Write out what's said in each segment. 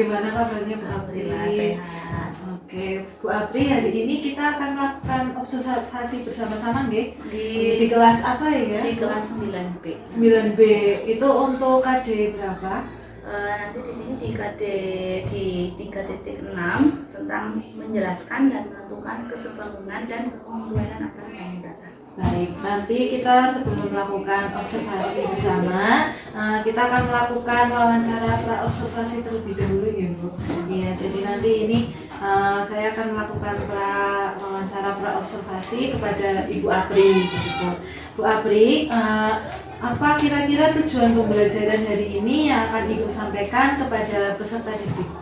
bagaimana kabarnya Bu Apri? Alhamdulillah sehat. Oke, Bu Apri, hari ini kita akan melakukan observasi bersama-sama nggih? Di kelas apa ya? Di kelas 9B. 9B itu untuk KD berapa? Nanti di sini di KD di 3.6 tentang menjelaskan dan menentukan kesebangunan dan kekongruenan antar bangun data. Baik, nanti kita sebelum melakukan observasi bersama, kita akan melakukan wawancara pra-observasi terlebih dahulu ya Bu. Iya, jadi nanti ini saya akan melakukan wawancara pra-observasi kepada Ibu Apri. Gitu. Bu Apri, apa kira-kira tujuan pembelajaran hari ini yang akan Ibu sampaikan kepada peserta didik?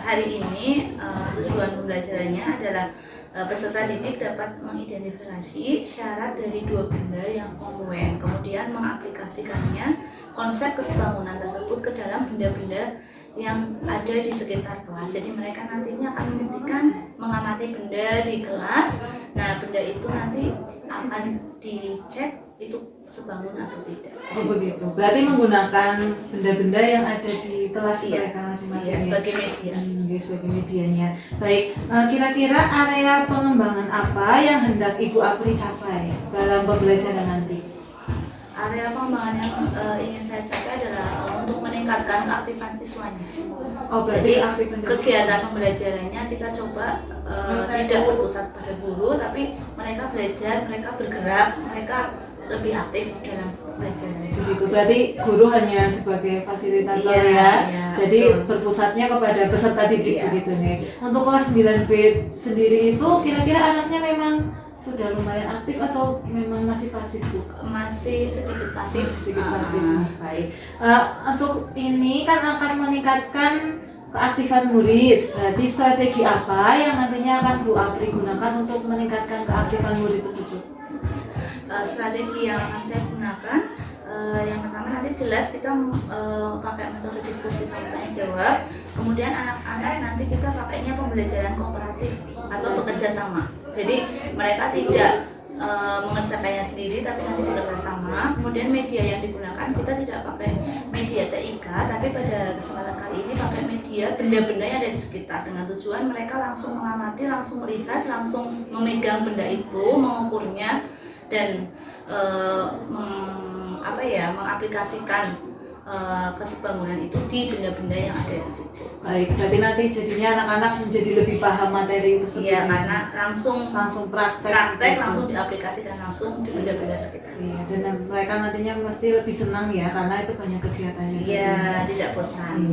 Hari ini tujuan pembelajarannya adalah peserta didik dapat mengidentifikasi syarat dari dua benda yang kongruen, kemudian mengaplikasikannya konsep kesebangunan tersebut ke dalam benda-benda yang ada di sekitar kelas. Jadi mereka nantinya akan membuktikan mengamati benda di kelas. Nah, benda itu nanti akan dicek itu sebangun atau tidak. Oh begitu. Berarti menggunakan benda-benda yang ada di kelas mereka masing-masing. Iya, sebagai media. Sebagai medianya. Baik, kira-kira area pengembangan apa yang hendak Ibu Apri capai dalam pembelajaran nanti? Area pengembangan yang ingin saya capai adalah untuk meningkatkan keaktifan siswanya. Oh, berarti jadi kegiatan pembelajarannya kita coba tidak berpusat pada guru, tapi mereka belajar, mereka bergerak, mereka lebih aktif dalam pembelajaran. Begitu. Berarti guru hanya sebagai fasilitator ya. Jadi betul. Berpusatnya kepada peserta didik begitu nih. Untuk kelas 9B sendiri itu kira-kira anaknya memang sudah lumayan aktif atau memang masih pasif Bu? Masih sedikit pasif. Pasif. Baik. Untuk ini kan akan meningkatkan keaktifan murid. Berarti strategi apa yang nantinya akan Bu Apri gunakan untuk meningkatkan keaktifan murid tersebut? Strategi yang akan saya gunakan, yang pertama nanti jelas kita pakai metode diskusi sama tanya jawab. Kemudian anak-anak nanti kita pakainya pembelajaran kooperatif atau bekerja sama. Jadi mereka tidak mengerjakannya sendiri tapi nanti bekerja sama. Kemudian media yang digunakan kita tidak pakai media TIK, tapi pada kesempatan kali ini pakai media benda-benda yang ada di sekitar, dengan tujuan mereka langsung mengamati, langsung melihat, langsung memegang benda itu, mengukurnya dan mengaplikasikan kesebangunan itu di benda-benda yang ada di situ. Baik, berarti nanti jadinya anak-anak menjadi lebih paham materi itu sendiri. Iya, karena langsung praktek gitu. Langsung diaplikasikan langsung di benda-benda sekitar. Iya, dan mereka nantinya pasti lebih senang ya karena itu banyak kegiatannya. Iya, tidak bosan.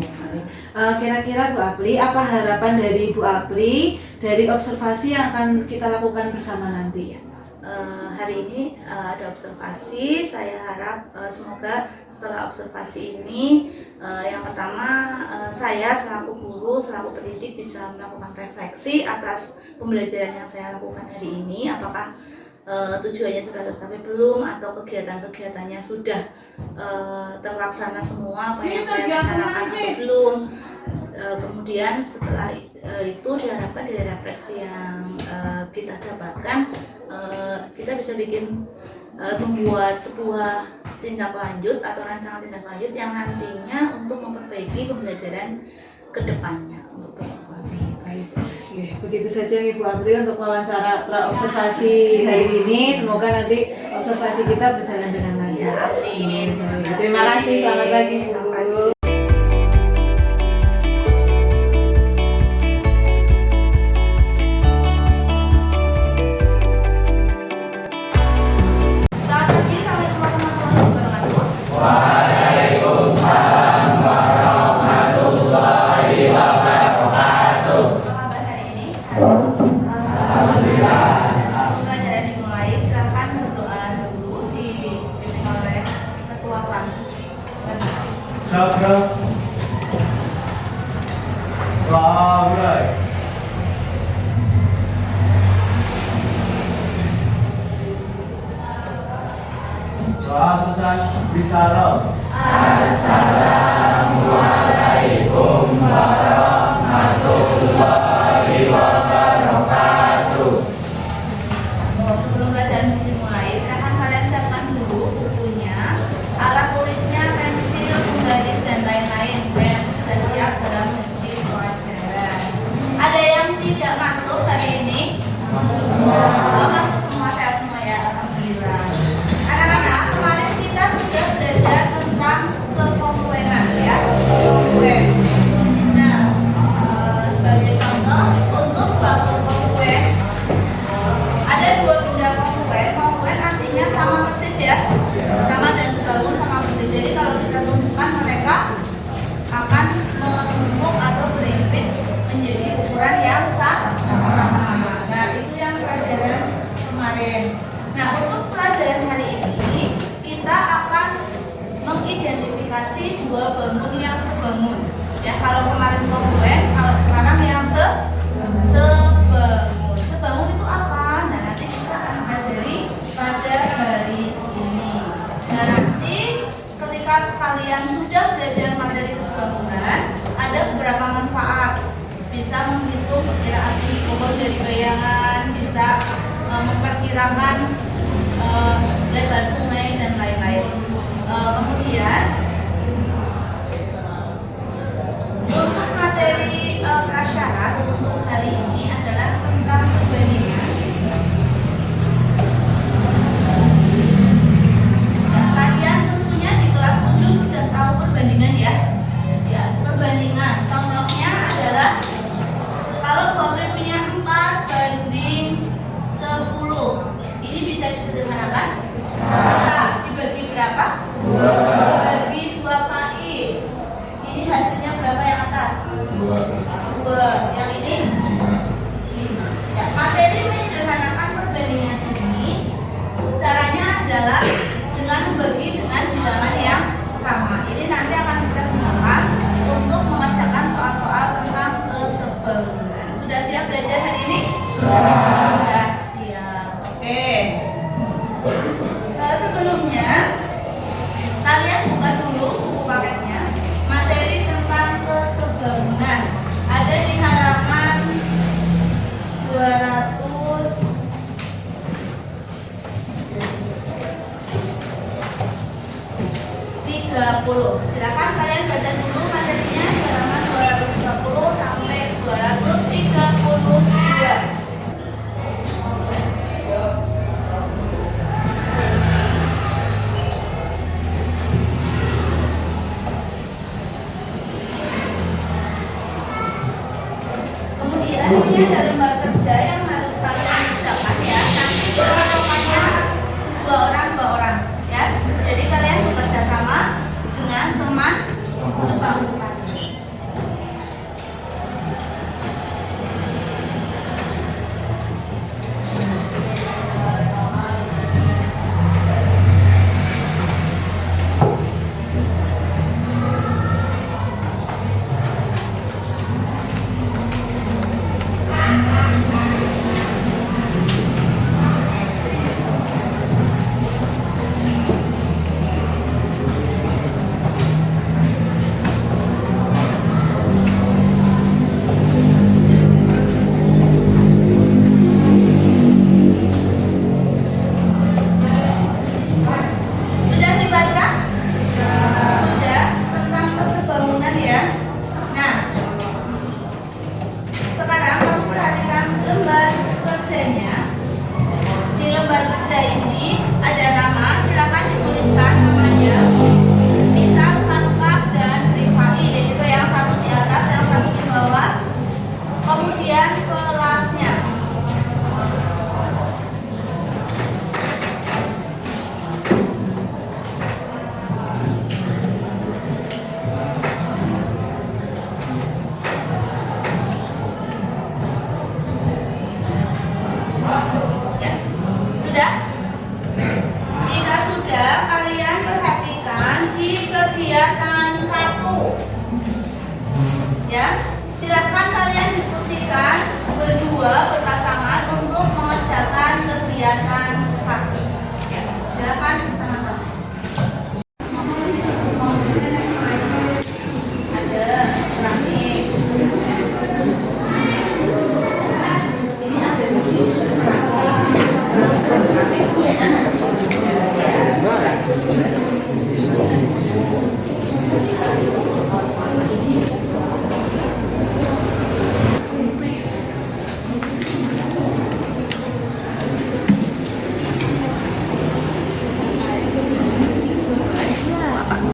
Kira-kira Bu Apri, apa harapan dari Bu Apri dari observasi yang akan kita lakukan bersama nanti ya? Hari ini ada observasi, saya harap semoga setelah observasi ini yang pertama saya selaku guru, selaku pendidik bisa melakukan refleksi atas pembelajaran yang saya lakukan hari ini, apakah tujuannya sudah tercapai belum atau kegiatan-kegiatannya sudah terlaksana semua apa yang saya rencanakan atau belum. Kemudian setelah itu diharapkan dari refleksi yang kita dapatkan kita bisa membuat sebuah tindak lanjut atau rancangan tindak lanjut yang nantinya untuk memperbaiki pembelajaran ke depannya untuk besok lagi. Baik. Begitu saja Ibu Apri untuk wawancara pra-observasi hari ini. Semoga nanti observasi kita berjalan dengan lancar. Amin. Terima kasih. Selamat pagi Bu. Doa selesai. Bisalam. Assalamualaikum warahmatullahi wabarakatuh. Sebelum pelajaran dimulai, silakan kalian siapkan dulu bukunya, alat tulisnya, pensil, penggaris dan lain-lain. Sudah siap dalam benci bisa menghitung perkiraan tinggi pohon dari bayangan, bisa memperkirakan lebar sungai dan lain-lain. Kemudian untuk materi prasyarat untuk hari ini adalah tentang perbandingan. Nah, kalian tentunya di kelas 7 sudah tahu perbandingan ya. Ya, perbandingan contohnya adalah kalau Bapak punya 4:10, ini bisa disederhanakan? Bisa dibagi berapa? 2. Bagi 2 kali. Ini hasilnya berapa yang atas? 2. Yang ini? 5. Ya, materi menyederhanakan perbandingan ini caranya adalah dengan membagi dengan bilangan yang sama. Ini nanti akan kita gunakan untuk mengerjakan soal-soal tentang kesebaran. Sudah siap belajar hari ini? Sudah siap. Oke. Sebelumnya kalian buka dulu buku paketnya. Materi tentang kesebangunan ada di halaman 230. Silakan kalian baca dulu materinya halaman 230 sampai 232. Kemudian ini ada lembar kerja yang harus kalian kerjakan ya. Nanti kelompokannya 2 orang ya. Jadi kalian bekerja sama dengan teman sebangku kalian. Sudah dibaca? Sudah, tentang kesebangunan ya. Nah, sekarang kamu perhatikan lembar kerjanya. Di lembar kerja ini ada nama, silakan dituliskan namanya. Misal Hatkaf dan Rifai, yaitu yang satu di atas, yang satu di bawah. Kemudian kelasnya. Ya, sudah? Jika sudah, kalian perhatikan di kegiatan 1. Ya, silakan kalian diskusikan berdua berpasangan untuk mengerjakan kegiatan 1. Ya, silakan sama-sama. Ada keramik. Ini ada di sini.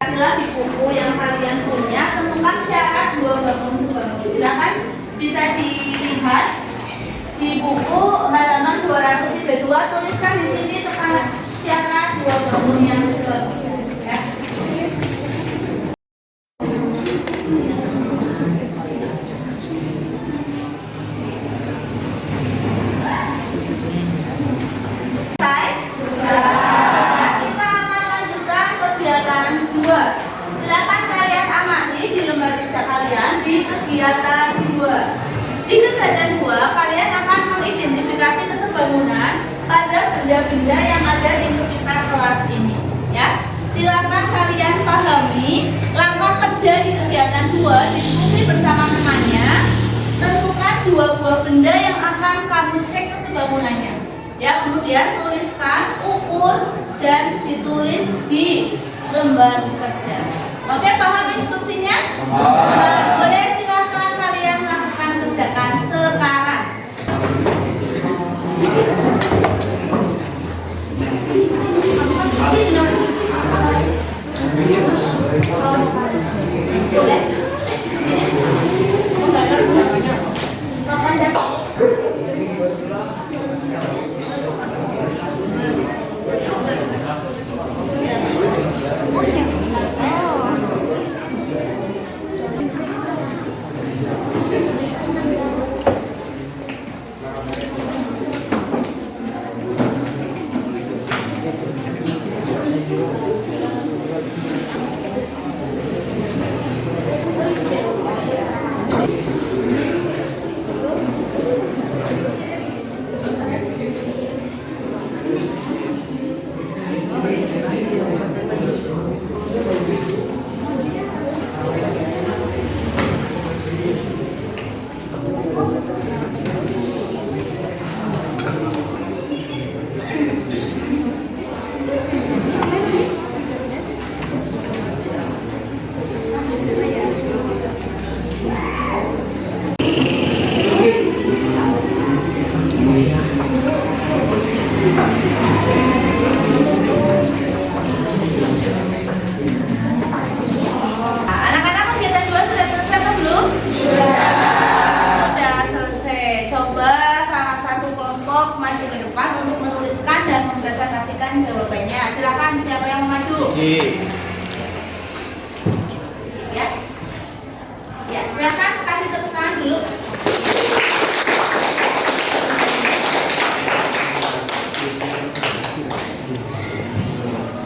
Adalah di buku yang kalian punya, tentukan syarat 2 bangun sebangun. Silakan bisa dilihat di buku halaman 232, tuliskan di sini tentang syarat 2 bangun yang sebangun. Ya. Selesai? Ya, kita akan lanjutkan kegiatan 2. Silakan kalian amati di lembar kerja kalian di kegiatan 2. Di kegiatan 2, kalian akan mengidentifikasi kesebangunan pada benda-benda yang ada di sekitar kelas ini. Ya, silakan kalian pahami langkah kerja di kegiatan 2, diskusi bersama temannya, tentukan Ya, kemudian tuliskan, ukur, dan ditulis di lembar kerja. Oke, paham instruksinya? Boleh silakan kalian lakukan, kerjakan sekarang. Anak-anak kegiatan 2 sudah selesai atau belum? Sudah selesai. Coba salah satu kelompok maju ke depan untuk menuliskan dan mempresentasikan jawabannya. Silakan, siapa yang mau maju? Ya. Ya, silakan kasih tepuk tangan dulu.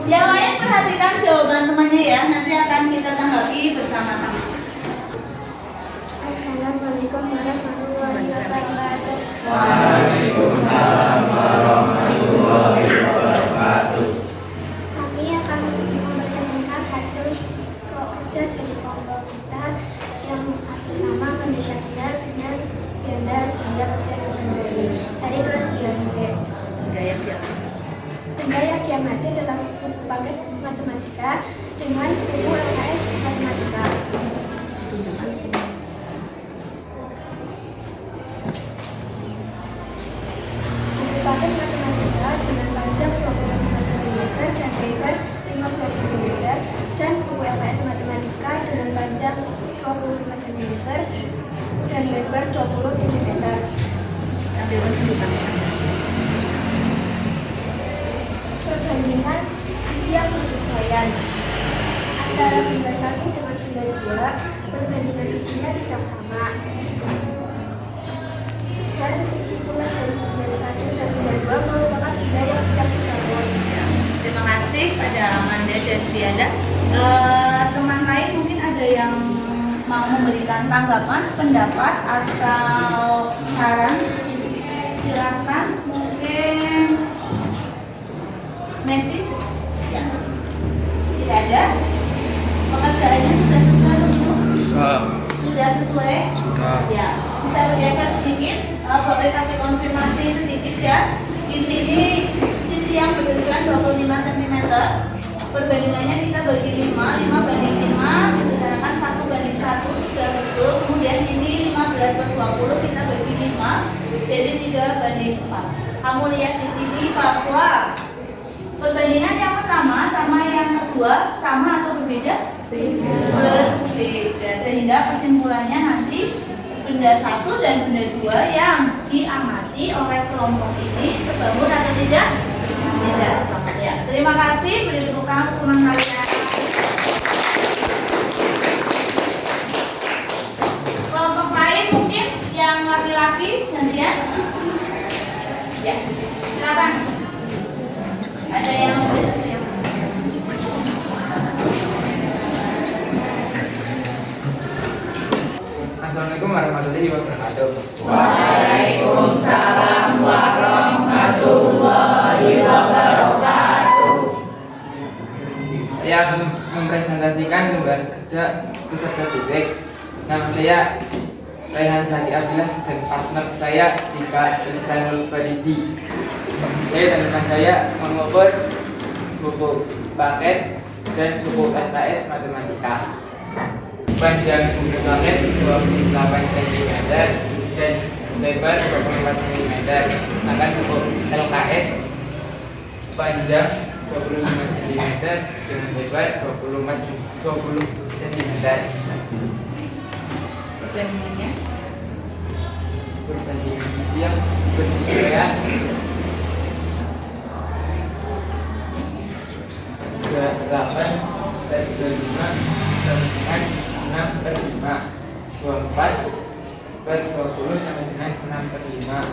Yang lain perhatikan jawaban temannya ya, nanti akan kita tanggapi bersama-sama. Assalamualaikum warahmatullahi wabarakatuh. Waalaikumsalam warahmatullahi wabarakatuh. Kami akan mempresentasikan hasil kerja dari kelompok kita yang atas nama Mendesakira dengan Benda Sehingga Perdana dari kelas 9B. Benda yang diamati dalam buku paket matematika dengan buku LKS matematika. Buku paket matematika dengan panjang 25 cm dan lebar 15 cm dan buku LKS matematika dengan panjang 25 cm dan lebar 20 cm. Perbandingan sisi yang bersesuaian antara benda 1 dengan benda 2, perbandingan sisinya tidak sama. Dan kesimpulan dari benda 1 dan benda 2 merupakan benda yang tidak sejalan. Terima kasih pada Amanda dan Bianda. Teman lain mungkin ada yang mau memberikan tanggapan, pendapat atau saran. Silakan, mungkin Messi. Ya. Tidak ada. Pekerjaannya sudah sesuai belum? Sudah sesuai? Ya. Bisa bergeser sedikit. Bapak kasih konfirmasi sedikit ya. Di sini sisi yang berisikan 25 cm. Perbandingannya kita bagi 5 banding 5, disederhanakan 1:1 sudah betul. Kemudian ini 15/20 kita bagi 5, jadi 3:4. Kamu lihat di sini bahwa perbandingan yang pertama sama yang kedua sama atau berbeda? Berbeda. Sehingga kesimpulannya nanti benda 1 dan benda 2 yang diamati oleh kelompok ini sebangun atau tidak? Tidak sepakat ya. Terima kasih, beri tepuk tangan untuk teman kalian. Kelompok lain mungkin yang laki-laki gantian? Ya, silakan. Ada yang Assalamualaikum warahmatullahi wabarakatuh. Waalaikumsalam warahmatullahi wabarakatuh. Saya akan mempresentasikan lembar kerja beserta titik. Nama saya Raihan Sari Abdillah, dan partner saya Sika Rizanul Fadisi. Saya dan rekan saya mengukur buku paket dan buku LKS Matematika. Panjang buku paket 28 cm dan lebar 24 cm. Akan buku LKS panjang 25 cm dengan lebar 20 cm. Perbandingannya Perbandingan sisi yang berbeda 38 per 35 sama dengan 6 per 5, 24 per 20 sama dengan 6 per 5.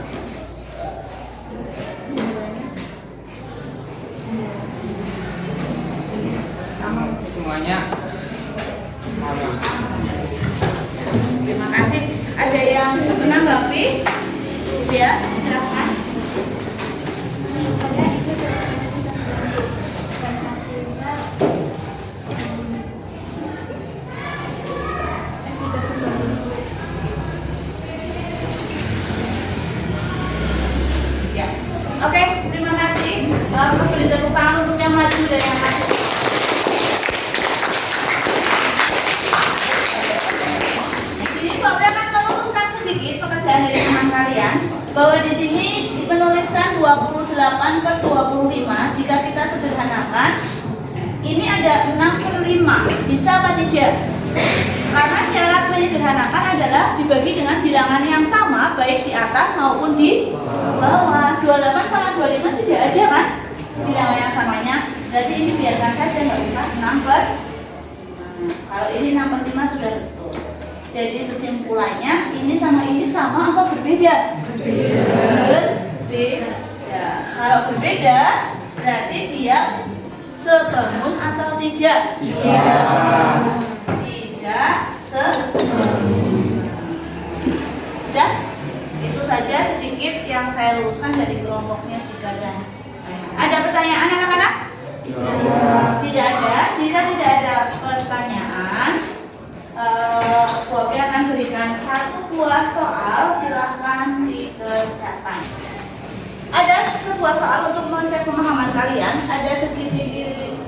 sama. Semuanya sama. Terima kasih. Ada yang menanggapi? Ya, silakan. Saya ikut dan sudah dan hasilnya tidak sebanding. Ya. Oke, terima kasih. Beri tepuk tangan untuk yang maju dan yang maju. Ini Bapak akan meluruskan sedikit pekerjaan dari teman kalian bahwa di sini menuliskan 28 per 25. Jika kita sederhanakan, ini ada 6 per 5. Bisa apa tidak? Karena syarat menyederhanakan adalah dibagi dengan bilangan yang sama baik di atas maupun di bawah. 28 sama 25 tidak ada kan bilangan yang samanya. Berarti ini biarkan saja, nggak usah 6 per 5. Kalau ini 6 per 5 sudah betul. Jadi kesimpulannya ini sama apa berbeda? Berbeda. Kalau berbeda berarti dia sebangun atau tidak? Tidak sebangun. Sudah? Itu saja sedikit yang saya luruskan dari kelompoknya Sika dan ada pertanyaan anak-anak? Tidak ada. Jika tidak ada pertanyaan, Bobi akan berikan satu buah soal, silahkan dikerjakan. Ada sebuah soal untuk mengecek pemahaman kalian. Ada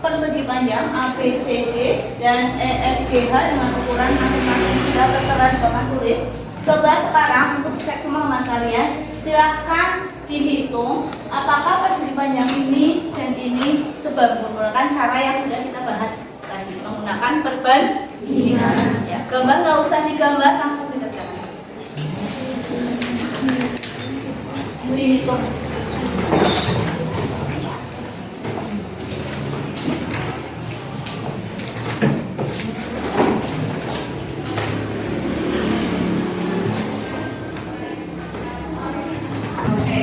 persegi panjang A, B, C, D dan E, F, G, H dengan ukuran masing-masing sudah tertera di papan tulis. Coba sekarang untuk cek pemahaman kalian, silahkan dihitung apakah persegi panjang ini dan ini sebangun menggunakan cara yang sudah kita bahas tadi, menggunakan perbandingan. Ya, gambar nggak usah digambar, langsung dikerjakan. Dihitung. Oke.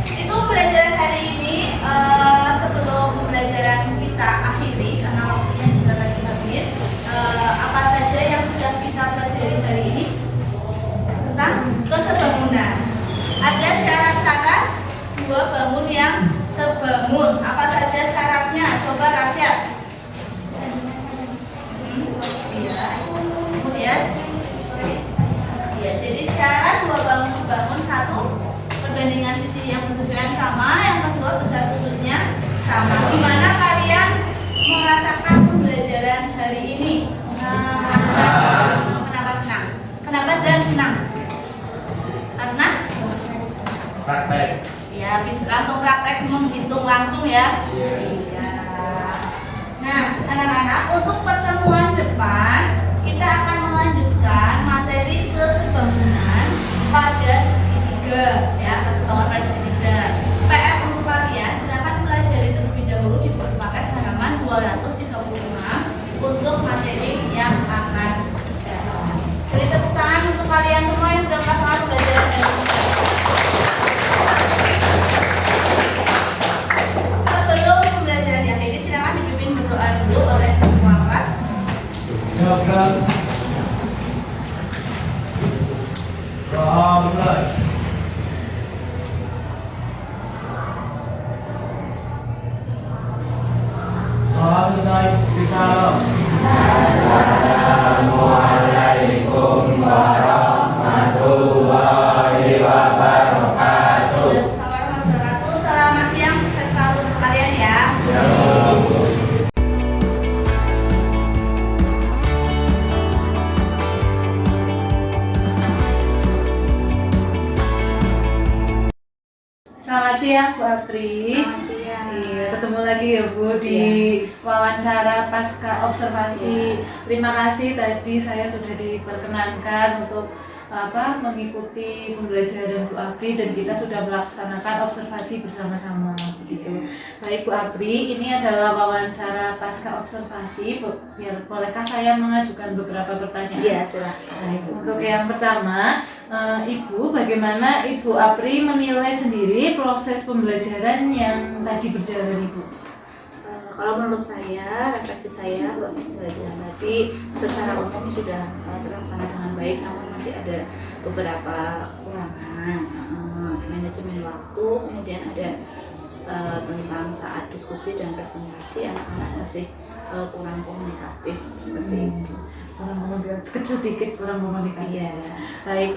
Itu pembelajaran hari ini. Sebelum pembelajaran kita akhiri karena waktunya sudah lagi habis, apa saja yang sudah kita pelajari hari ini tentang kesebangunan. Ada syarat-syarat dua bangun yang sebangun. Apa saja syaratnya? Coba Rasyad. Iya. Kemudian, ya. Jadi syarat dua bangun sebangun, satu perbandingan sisi yang bersesuaian sama, yang kedua besar sudutnya sama. Gimana kalian merasakan pembelajaran hari ini? Kenapa senang? Kenapa Zan senang? Karena Praktek. ya bisa langsung praktek menghitung langsung ya. Iya. Nah, anak-anak, untuk pertemuan depan kita akan melanjutkan materi kesebangunan pada segitiga ya, kesebangunan pada segitiga. PR untuk kalian silakan pelajari terlebih dahulu di buku paket halaman 235 untuk materi yang akan datang. Beri tepuk tangan untuk kalian semua yang sudah melakukan pembelajaran dari ini. Sebelum pembelajaran diakhiri, silakan dipimpin berdoa dulu oleh ketua kelas. Silakan. Doa mulai. Doa selesai. Bisa. Assalamualaikum warahmatullahi Selamat siang Bu Apri. Selamat siang. Iya, ketemu lagi ya Bu di wawancara pasca observasi. Terima kasih tadi saya sudah diperkenankan untuk mengikuti pembelajaran Bu Apri dan kita sudah melaksanakan observasi bersama-sama begitu. Baik Bu Apri, ini adalah wawancara pasca observasi. Bolehkah saya mengajukan beberapa pertanyaan? Iya, silakan. Baik, untuk yang pertama, Ibu, bagaimana Ibu Apri menilai sendiri proses pembelajaran yang tadi berjalan Ibu? Kalau menurut saya, refleksi saya, proses pembelajaran tadi secara umum sudah terlaksana dengan baik, namun masih ada beberapa kekurangan. Manajemen waktu, kemudian ada tentang saat diskusi dan presentasi, anak-anak masih kurang komunikatif seperti itu. Kurang komunikatif, sedikit kurang komunikatif. Iya. Baik,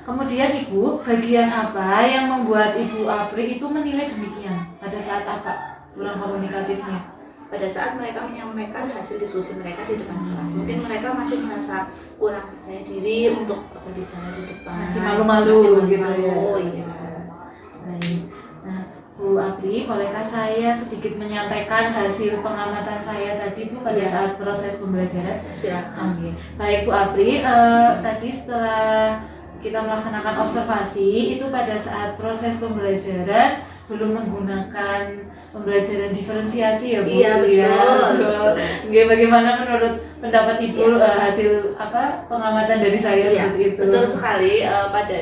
kemudian Ibu, bagian apa yang membuat Ibu Apri itu menilai demikian? Pada saat apa kurang komunikatifnya? Pada saat mereka menyampaikan hasil diskusi mereka di depan kelas, mungkin mereka masih merasa kurang percaya diri untuk berbicara di depan, Masih malu-malu gitu ya. Iya. Baik. Nah, Bu Apri, bolehkah saya sedikit menyampaikan hasil pengamatan saya tadi Bu pada Iya. saat proses pembelajaran? Silakan. Oke. Baik Bu Apri, tadi setelah kita melaksanakan observasi itu pada saat proses pembelajaran belum menggunakan pembelajaran diferensiasi ya Bu? Iya, betul. Oke, bagaimana menurut pendapat Ibu hasil pengamatan dari saya Iya, seperti itu? betul sekali.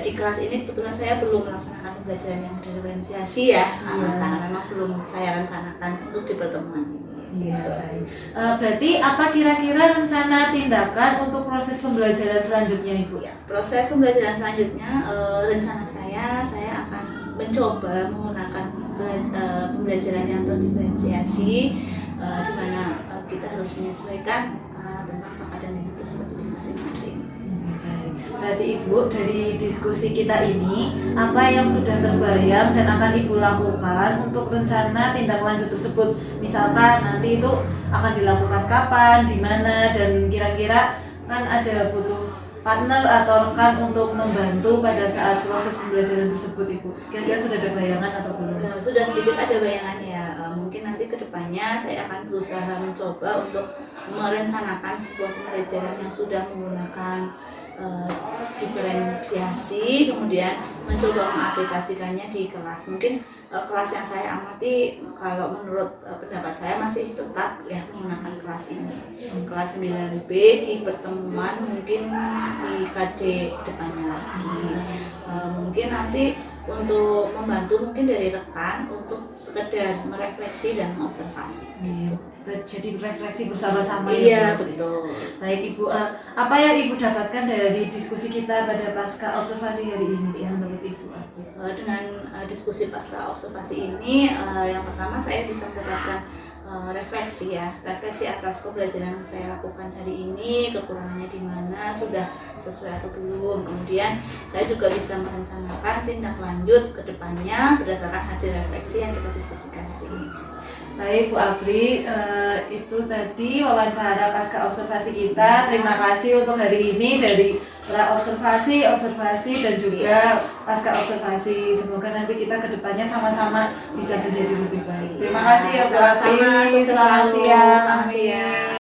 Di kelas ini kebetulan saya belum melaksanakan pembelajaran yang diferensiasi ya, karena memang belum saya rencanakan untuk di pertemuan ini. Iya, baik. Berarti apa kira-kira rencana tindakan untuk proses pembelajaran selanjutnya Ibu? Ya, proses pembelajaran selanjutnya, rencana saya akan mencoba menggunakan pembelajaran yang terdiferensiasi, di mana kita harus menyesuaikan tentang bakat dan minat siswa di masing-masing. Berarti Ibu, dari diskusi kita ini, apa yang sudah terbayang dan akan Ibu lakukan untuk rencana tindak lanjut tersebut? Misalkan nanti itu akan dilakukan kapan, di mana, dan kira-kira kan ada butuh partner atau rekan untuk membantu pada saat proses pembelajaran tersebut Ibu. Kira-kira sudah ada bayangan atau belum? Sudah sedikit ada bayangan ya. Mungkin nanti kedepannya saya akan berusaha mencoba untuk merencanakan sebuah pembelajaran yang sudah menggunakan diferensiasi, kemudian mencoba mengaplikasikannya di kelas. Mungkin kelas yang saya amati, kalau menurut pendapat saya masih tetap ya menggunakan kelas ini, kelas 9B di pertemuan, mungkin di KD depannya lagi. Mungkin nanti untuk membantu mungkin dari rekan untuk sekedar merefleksi dan mengobservasi. Jadi refleksi bersama-sama Iya, Bu? betul. Baik Ibu, apa yang Ibu dapatkan dari diskusi kita pada pasca observasi hari ini menurut Ibu? Dengan diskusi pasca observasi ini, yang pertama saya bisa mendapatkan refleksi atas pembelajaran yang saya lakukan hari ini, kekurangannya di mana, sudah sesuai atau belum. Kemudian saya juga bisa merencanakan tindak lanjut ke depannya berdasarkan hasil refleksi yang kita diskusikan hari ini. Baik Bu Apri, itu tadi wawancara pasca observasi kita. Terima kasih untuk hari ini dari observasi dan juga pasca observasi. Semoga nanti kita kedepannya sama-sama bisa menjadi lebih baik. Terima kasih ya Bu Apri. Sama-sama, sukses Selamat selalu. siang. Selamat siang.